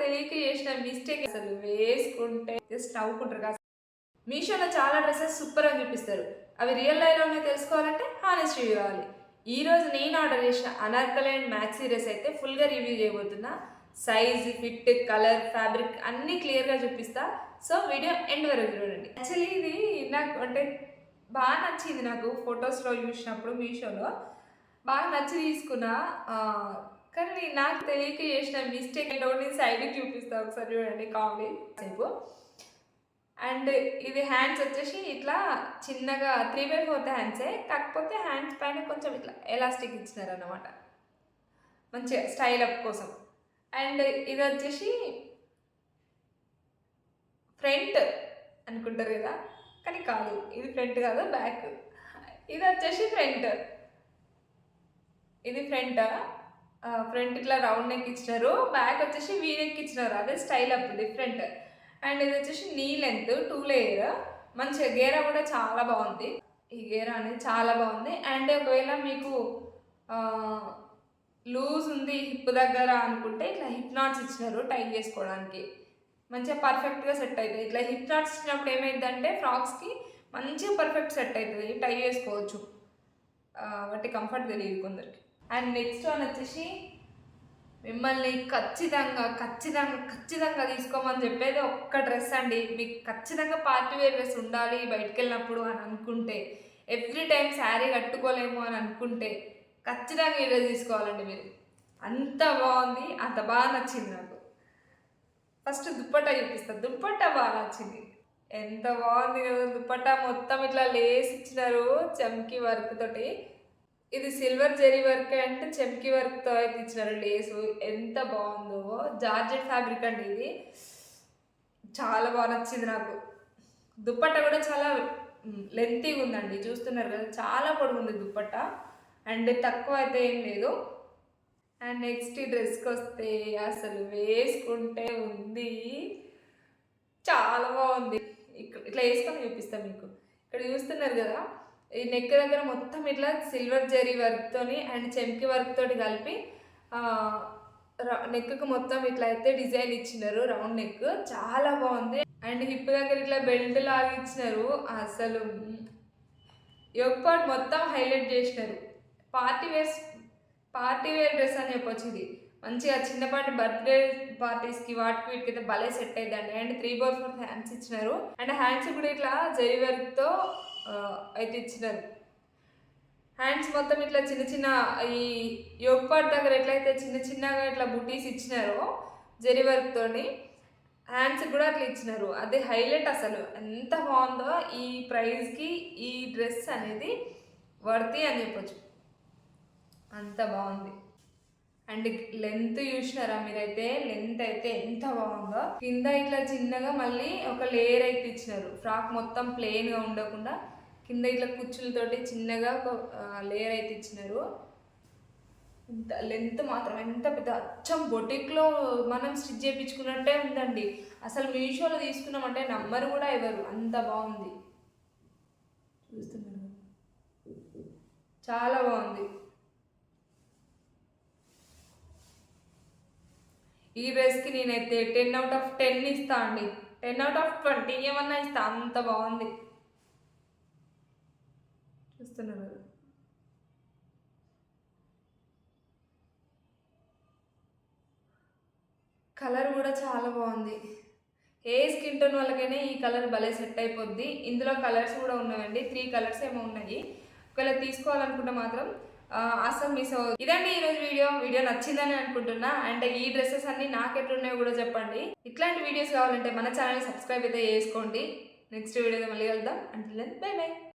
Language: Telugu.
తెలియక చేసిన మిస్టేక్ అసలు వేసుకుంటే జస్ట్ నవ్వుకుంటారు కాదు. మీషోలో చాలా డ్రెస్సెస్ సూపర్ అని చూపిస్తారు. అవి రియల్ లైఫ్లోనే తెలుసుకోవాలంటే హానెస్ట్ రివ్యూ కావాలి. ఈరోజు నేను ఆర్డర్ చేసిన అనార్కలి అండ్ మ్యాక్సీ డ్రెస్ అయితే ఫుల్గా రివ్యూ చేయబోతున్నా. సైజ్, ఫిట్, కలర్, ఫ్యాబ్రిక్ అన్నీ క్లియర్గా చూపిస్తా. సో వీడియో ఎండ్ వరకు చూడండి. యాక్చువల్లీ ఇది నాకు అంటే బాగా నచ్చింది. నాకు ఫొటోస్లో చూసినప్పుడు మీషోలో బాగా నచ్చి తీసుకున్నా. కానీ నాకు తెలియక చేసిన మిస్టేక్ ఏంటో నేను సైడ్కి చూపిస్తాను, ఒకసారి చూడండి. కామెడీ సేపు. అండ్ ఇది హ్యాండ్స్ వచ్చేసి ఇట్లా చిన్నగా 3/4 హ్యాండ్సే, కాకపోతే హ్యాండ్స్ పైన కొంచెం ఇట్లా ఎలాస్టిక్ ఇచ్చినారు అన్నమాట, మంచిగా స్టైల్ అప్ కోసం. అండ్ ఇది వచ్చేసి ఫ్రంట్ అనుకుంటారు కదా, కానీ కాదు, ఇది ఫ్రంట్ కాదు, బ్యాక్. ఇది వచ్చేసి ఫ్రంట్. ఇది ఫ్రంట్ ఇట్లా రౌండ్ నెక్ ఇచ్చినారు, బ్యాక్ వచ్చేసి వీ నెక్ ఇచ్చినారు, అదే స్టైల్ అప్ డిఫరెంట్. అండ్ ఇది వచ్చేసి నీ లెంత్ 2 లేయర్, మంచిగా గేరా కూడా చాలా బాగుంది. ఈ గేరా అనేది చాలా బాగుంది. అండ్ ఒకవేళ మీకు లూజ్ ఉంది హిప్ దగ్గర అనుకుంటే ఇట్లా హిప్ నాట్స్ ఇచ్చినారు టైట్ చేసుకోవడానికి, మంచిగా పర్ఫెక్ట్గా సెట్ అవుతుంది. ఇట్లా హిప్ నాట్స్ ఇచ్చినప్పుడు ఏమైందంటే ఫ్రాక్స్కి మంచిగా పర్ఫెక్ట్ సెట్ అవుతుంది, టై చేసుకోవచ్చు. వాటి కంఫర్ట్ తెలియదు కొందరికి. అండ్ నెక్స్ట్ వన్ వచ్చేసి మిమ్మల్ని ఖచ్చితంగా తీసుకోమని చెప్పేది ఒక్క డ్రెస్ అండి. మీకు ఖచ్చితంగా పార్టీ వేర్ డ్రెస్ ఉండాలి బయటికి వెళ్ళినప్పుడు అని అనుకుంటే, ఎవ్రీ టైం శారీ కట్టుకోలేము అని అనుకుంటే ఖచ్చితంగా ఈ డ్రెస్ తీసుకోవాలండి మీరు. అంత బాగుంది, అంత బాగా నచ్చింది నాకు. ఫస్ట్ దుప్పట్టా చూపిస్తా. దుప్పట్టా బాగా నచ్చింది, ఎంత బాగుంది కదా. దుప్పట్టా మొత్తం ఇట్లా లేస్ ఇచ్చినారు చమ్కీ వర్క్ తోటి. ఇది సిల్వర్ జెరీ వర్క్ అండ్ చెమ్కీ వర్క్తో అయితే ఇచ్చినారు లేసు, ఎంత బాగుందో. జార్జెట్ ఫ్యాబ్రిక్ అండి, ఇది చాలా బాగా నచ్చింది నాకు. దుప్పట్టా కూడా చాలా లెంతీగా ఉందండి, చూస్తున్నారు కదా, చాలా పొడుగుంది దుప్పట్టా. అండ్ తక్కువ అయితే ఏం లేదు. అండ్ నెక్స్ట్ ఈ డ్రెస్కి వస్తే అసలు వేసుకుంటే ఉంది, చాలా బాగుంది. ఇట్లా వేసుకొని చూపిస్తాను మీకు. ఇక్కడ చూస్తున్నారు కదా, ఈ నెక్ దగ్గర మొత్తం ఇట్లా సిల్వర్ జెరీ వర్క్తోని అండ్ చెమ్కి వర్క్ తోటి కలిపి నెక్కు మొత్తం ఇట్లా అయితే డిజైన్ ఇచ్చినారు, రౌండ్ నెక్, చాలా బాగుంది. అండ్ హిప్ దగ్గర ఇట్లా బెల్ట్ లాగా ఇచ్చినారు, అసలు యోగ్ పార్ట్ మొత్తం హైలైట్ చేసినారు. పార్టీ వేర్ డ్రెస్ అని చెప్పొచ్చు. ఇది మంచిగా చిన్నపాటి బర్త్డే పార్టీస్కి వాటికి వీటికి అయితే భలే సెట్ అవుతుందండి. అండ్ 3/4 హ్యాండ్స్ ఇచ్చినారు. అండ్ హ్యాండ్స్ కూడా ఇట్లా జెరీ వర్క్తో అయితే ఇచ్చినారు. హ్యాండ్స్ మొత్తం ఇట్లా చిన్న ఈ యోగ్ పార్ట్ దగ్గర ఎట్లయితే చిన్నగా ఇట్లా బుటీస్ ఇచ్చినారో జెరీ వర్క్తోని, హ్యాండ్స్ కూడా అట్లా ఇచ్చినారు, అది హైలైట్. అసలు ఎంత బాగుందో. ఈ ప్రైస్కి ఈ డ్రెస్ అనేది వర్తి అని చెప్పొచ్చు, అంత బాగుంది. అండ్ లెంత్ చూసినారా మీరైతే, లెంత్ అయితే ఎంత బాగుందో. కింద ఇట్లా చిన్నగా మళ్ళీ ఒక లేయర్ అయితే ఇచ్చినారు, ఫ్రాక్ మొత్తం ప్లెయిన్గా ఉండకుండా కింద ఇట్లా కుచ్చులతోటి చిన్నగా ఒక లేయర్ అయితే ఇచ్చినారు. ఇంత లెంత్ మాత్రం ఎంత పెద్ద, అచ్చం బొటిక్లో మనం స్టిచ్ చేయించుకున్నట్టే ఉందండి. అసలు మీషోలో తీసుకున్నామంటే నమ్మరు కూడా ఎవరు, అంత బాగుంది. చూస్తున్నారు, చాలా బాగుంది. ఈ డ్రెస్కి నేనైతే 10/10 ఇస్తా అండి, 10/20 ఏమన్నా ఇస్తా, అంత బాగుంది. చూస్తున్నారు, కలర్ కూడా చాలా బాగుంది. ఏ స్కిన్ టోన్ వాళ్ళకైనా ఈ కలర్ భలే సెట్ అయిపోద్ది. ఇందులో కలర్స్ కూడా ఉన్నాయండి, 3 కలర్స్ ఏమో ఉన్నాయి. ఒకవేళ తీసుకోవాలనుకుంటే మాత్రం అసలు మిస్ అవ్వదు. ఇదండి ఈరోజు వీడియో నచ్చిందని అనుకుంటున్నా. అండ్ ఈ డ్రెస్సెస్ అన్ని నాకు ఎట్లున్నాయో కూడా చెప్పండి. ఇట్లాంటి వీడియోస్ కావాలంటే మన ఛానల్ సబ్స్క్రైబ్ అయితే చేసుకోండి. నెక్స్ట్ వీడియోతో మళ్ళీ వెళ్దాం. Until then bye by.